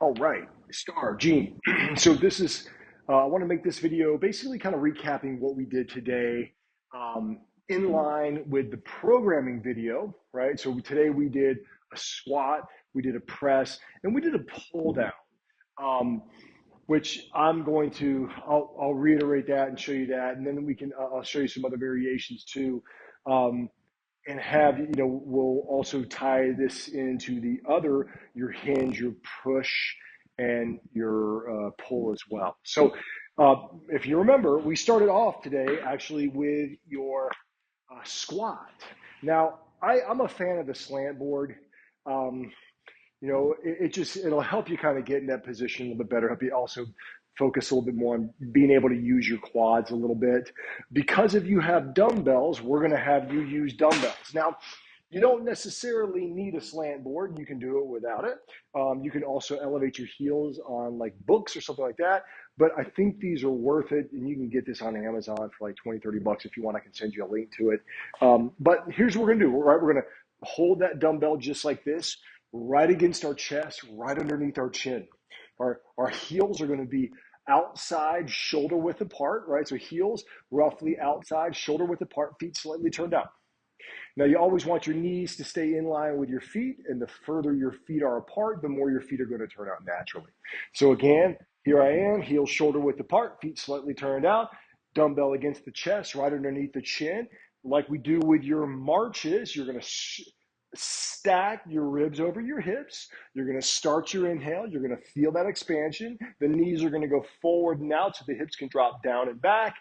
All right, Star, Gene. So this is, I want to make this video basically kind of recapping what we did today um, in line with the programming video, right? So today we did a squat, we did a press, and we did a pull down, um, which I'll reiterate that and show you that, and then I'll show you some other variations too. Um, and we'll also tie this into the other, your hinge, your push, and your pull as well. So uh, if you remember, we started off today actually with your squat. Now, I'm a fan of the slant board. Um, it'll help you kind of get in that position a little bit better, help you also focus a little bit more on being able to use your quads a little bit. Because if you have dumbbells, we're going to have you use dumbbells. Now, you don't necessarily need a slant board. You can do it without it. You can also elevate your heels on like books or something like that. But I think these are worth it. And you can get this on Amazon for like 20, 30 bucks if you want. I can send you a link to it. But here's what we're going to do. We're going to hold that dumbbell just like this, right against our chest, right underneath our chin. Our heels are going to be outside, shoulder width apart, right? So heels roughly outside, shoulder width apart, feet slightly turned out. Now, you always want your knees to stay in line with your feet, and the further your feet are apart, the more your feet are going to turn out naturally. So again, here I am, heels shoulder width apart, feet slightly turned out, dumbbell against the chest, right underneath the chin. Like we do with your marches, you're going to stack your ribs over your hips. You're going to start your inhale. You're going to feel that expansion. The knees are going to go forward and out so the hips can drop down and back.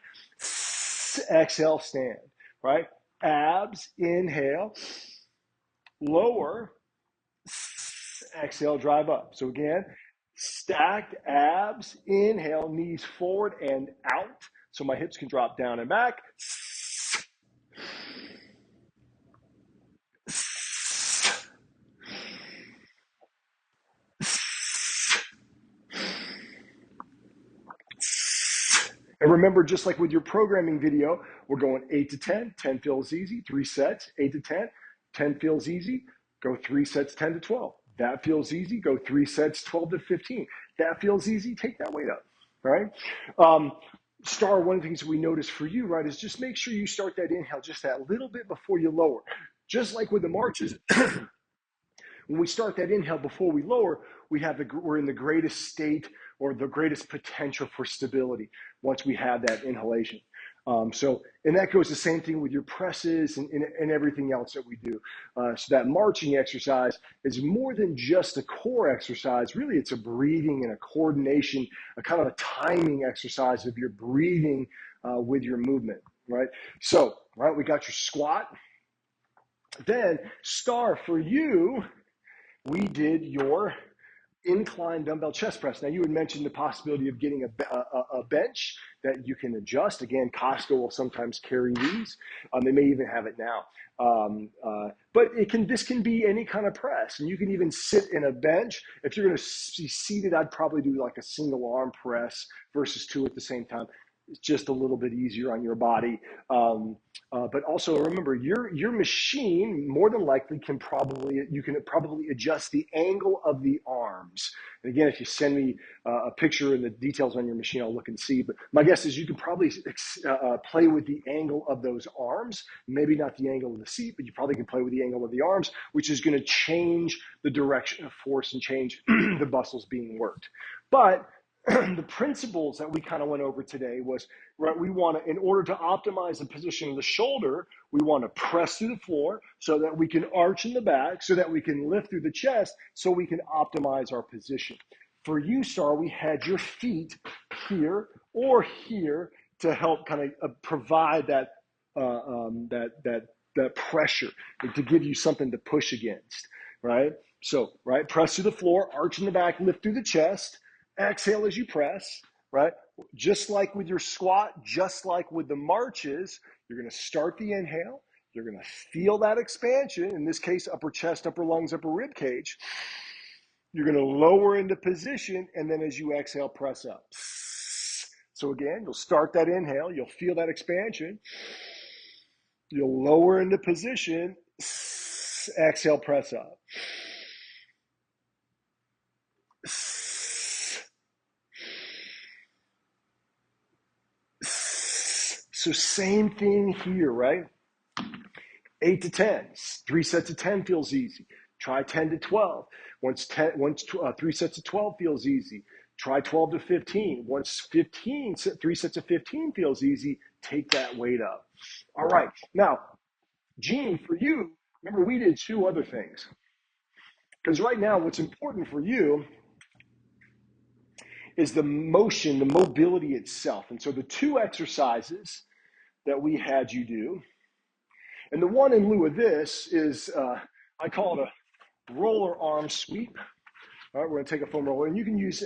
Exhale, stand, right? Abs, inhale, lower, exhale, drive up. So again, stacked abs, inhale, knees forward and out. So my hips can drop down and back. And remember, just like with your programming video, we're going 8 to 10. 10 feels easy, 3 sets, 8 to 10. 10 feels easy, go 3 sets, 10 to 12. That feels easy, go 3 sets, 12 to 15. That feels easy, take that weight up, right? Star, one of the things we notice for you, right, is just make sure you start that inhale just that little bit before you lower. Just like with the marches, when we start that inhale before we lower, we're in the greatest state or the greatest potential for stability once we have that inhalation. And that goes the same thing with your presses and everything else that we do. So that marching exercise is more than just a core exercise. Really, it's a breathing and a coordination, a kind of a timing exercise of your breathing with your movement, right? So, right, we got your squat. Then, Star, for you, we did your incline dumbbell chest press. Now, you had mentioned the possibility of getting a bench that you can adjust. Again, Costco will sometimes carry these. They may even have it now. But this can be any kind of press, and you can even sit in a bench. If you're going to be seated, I'd probably do like a single arm press versus two at the same time. It's just a little bit easier on your body. But also remember, your machine more than likely you can probably adjust the angle of the arms. And again, if you send me a picture and the details on your machine, I'll look and see. But my guess is you can probably play with the angle of those arms. Maybe not the angle of the seat, but you probably can play with the angle of the arms, which is going to change the direction of force and change the muscles being worked. But the principles that we kind of went over today was, right, in order to optimize the position of the shoulder, we want to press through the floor so that we can arch in the back, so that we can lift through the chest, so we can optimize our position. For you, Star, we had your feet here or here to help kind of provide that pressure, to give you something to push against, right? So, right, press through the floor, arch in the back, lift through the chest. Exhale as you press, right? Just like with your squat, just like with the marches, you're going to start the inhale. You're going to feel that expansion, in this case, upper chest, upper lungs, upper rib cage. You're going to lower into position, and then as you exhale, press up. So again, you'll start that inhale. You'll feel that expansion. You'll lower into position. Exhale, press up. So same thing here, right? 8 to 10, 3 sets of 10 feels easy. Try 10 to 12. Once 3 sets of 12 feels easy, try 12 to 15. Once 15, 3 sets of 15 feels easy, take that weight up. All right. Now, Gene, for you, remember we did two other things. Because right now, what's important for you is the motion, the mobility itself. And so the two exercises that we had you do, and the one in lieu of this is, I call it a roller arm sweep. All right, we're going to take a foam roller, and you can use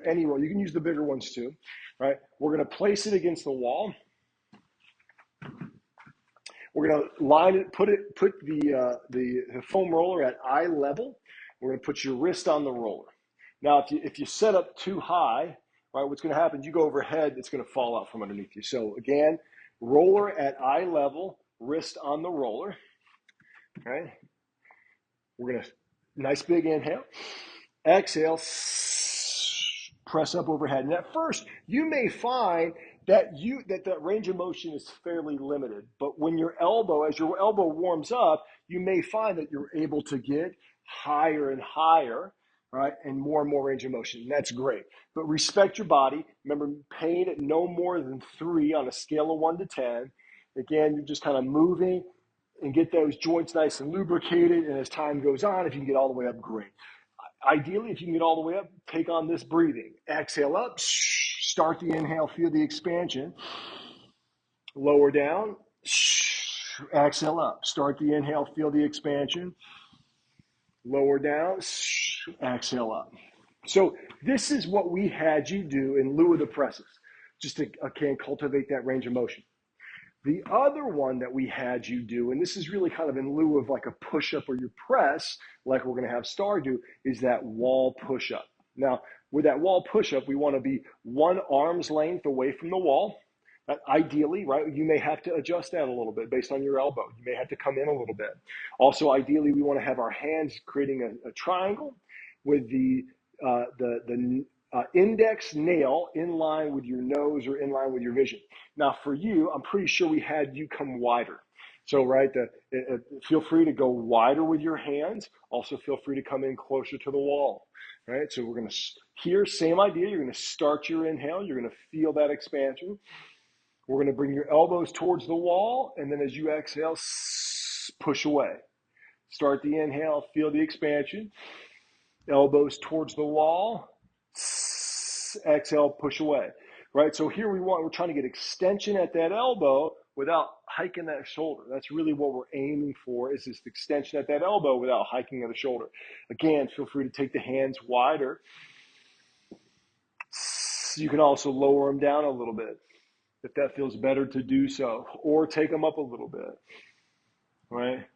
any roller. You can use the bigger ones too. Right? We're going to place it against the wall. We're going to line it, put the foam roller at eye level. We're going to put your wrist on the roller. Now, if you set up too high, right, what's going to happen? You go overhead, it's going to fall out from underneath you. So again, roller at eye level, wrist on the roller. Right? We're going to nice big inhale, exhale, press up overhead. And at first, you may find that that range of motion is fairly limited. But when as your elbow warms up, you may find that you're able to get higher and higher, right? And more range of motion. And that's great. But respect your body. Remember, pain at no more than 3 on a scale of 1 to 10. Again, you're just kind of moving and get those joints nice and lubricated. And as time goes on, if you can get all the way up, great. Ideally, if you can get all the way up, take on this breathing. Exhale up, start the inhale, feel the expansion. Lower down, exhale up. Start the inhale, feel the expansion. Lower down, exhale up. So this is what we had you do in lieu of the presses, just to, again, cultivate that range of motion. The other one that we had you do, and this is really kind of in lieu of like a push-up or your press, like we're going to have Star do, is that wall push-up. Now, with that wall push-up, we want to be 1 arm's length away from the wall. Ideally, right, you may have to adjust that a little bit based on your elbow. You may have to come in a little bit. Also, ideally, we want to have our hands creating a triangle with the index nail in line with your nose or in line with your vision. Now, for you, I'm pretty sure we had you come wider. So, right, feel free to go wider with your hands. Also, feel free to come in closer to the wall. Right, so we're going to, here, same idea. You're going to start your inhale. You're going to feel that expansion. We're going to bring your elbows towards the wall. And then as you exhale, push away. Start the inhale, feel the expansion. Elbows towards the wall. Exhale, push away. Right? So here we're trying to get extension at that elbow without hiking that shoulder. That's really what we're aiming for, is this extension at that elbow without hiking at the shoulder. Again, feel free to take the hands wider. You can also lower them down a little bit if that feels better to do so, or take them up a little bit. Right?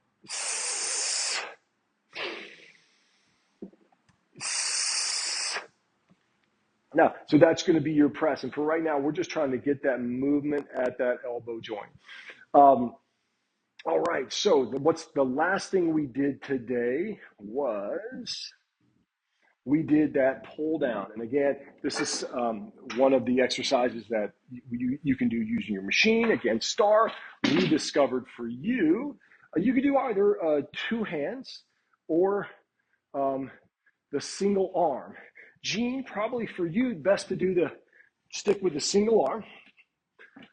Now, so that's going to be your press. And for right now, we're just trying to get that movement at that elbow joint. All right. So what's the last thing we did today was we did that pull down. And again, this is one of the exercises that you can do using your machine. Again, Star, we discovered for you, you could do either 2 hands or the single arm. Gene, probably for you, best to stick with the single arm.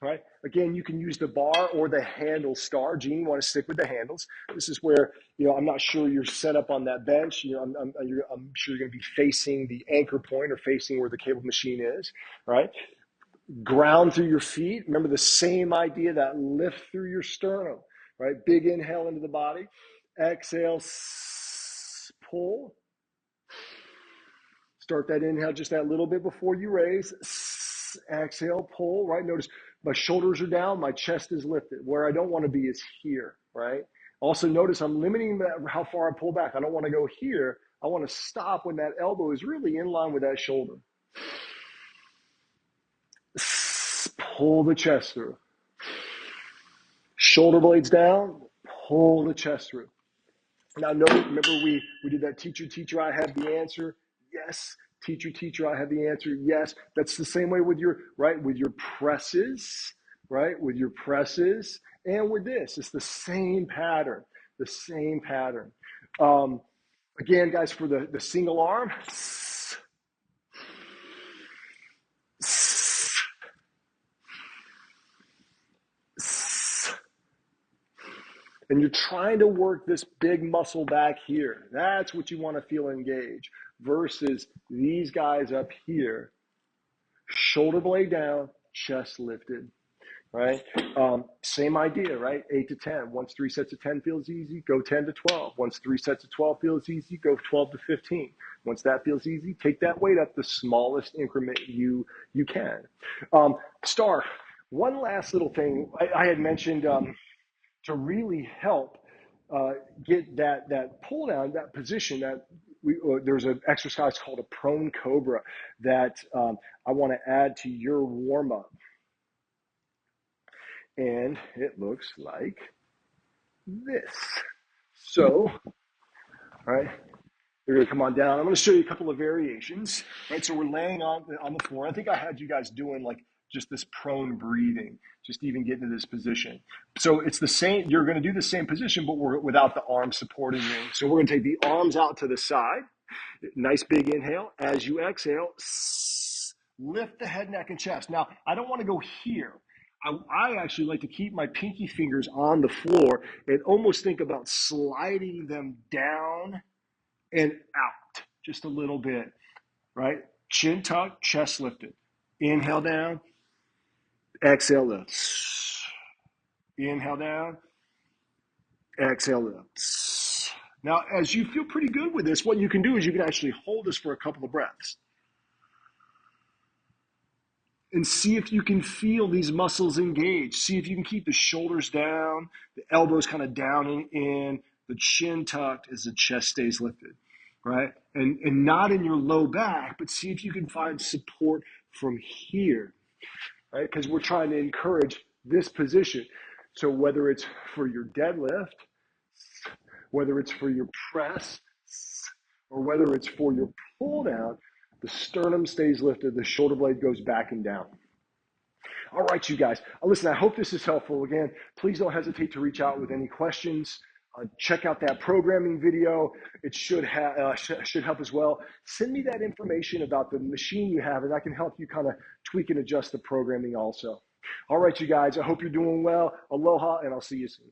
Right? Again, you can use the bar or the handle. Star, Gene, you want to stick with the handles. This is where, I'm not sure you're set up on that bench. I'm sure you're going to be facing the anchor point or facing where the cable machine is, right? Ground through your feet. Remember the same idea, that lift through your sternum, right? Big inhale into the body. Exhale, pull. Start that inhale just that little bit before you raise. Exhale, pull, right? Notice my shoulders are down, my chest is lifted. Where I don't want to be is here, right? Also notice I'm limiting how far I pull back. I don't want to go here. I want to stop when that elbow is really in line with that shoulder. Pull the chest through. Shoulder blades down, pull the chest through. Now, remember we did that teacher, I have the answer. Yes. Teacher, I have the answer. Yes. That's the same way with your presses. right? With your presses and with this. It's the same pattern, the same pattern. Um, again, guys, for the single arm, and you're trying to work this big muscle back here. That's what you want to feel engaged versus these guys up here, shoulder blade down, chest lifted, right? Same idea, right? 8 to 10. Once 3 sets of 10 feels easy, go 10 to 12. Once 3 sets of 12 feels easy, go 12 to 15. Once that feels easy, take that weight up the smallest increment you can. Star, one last little thing I had mentioned to really help get that pull down, that position, that there's an exercise called a prone cobra that I want to add to your warm up. And it looks like this. So, all right, you're gonna come on down. I'm gonna show you a couple of variations, right? So we're laying on the floor. I think I had you guys doing like just this prone breathing, just even get into this position. So it's the same, you're gonna do the same position, but we're without the arms supporting you. So we're gonna take the arms out to the side. Nice big inhale. As you exhale, lift the head, neck, and chest. Now, I don't want to go here. I actually like to keep my pinky fingers on the floor and almost think about sliding them down and out just a little bit, right? Chin tucked, chest lifted. Inhale down, exhale lift. Inhale down, exhale lift. Now, as you feel pretty good with this, what you can do is you can actually hold this for a couple of breaths and see if you can feel these muscles engage. See if you can keep the shoulders down, the elbows kind of down and in, the chin tucked as the chest stays lifted, right? And not in your low back, but see if you can find support from here, right? Because we're trying to encourage this position. So whether it's for your deadlift, whether it's for your press, or whether it's for your pull down, the sternum stays lifted, the shoulder blade goes back and down. All right, you guys. Listen, I hope this is helpful. Again, please don't hesitate to reach out with any questions. Check out that programming video. It should help as well. Send me that information about the machine you have, and I can help you kind of tweak and adjust the programming also. All right, you guys. I hope you're doing well. Aloha, and I'll see you soon.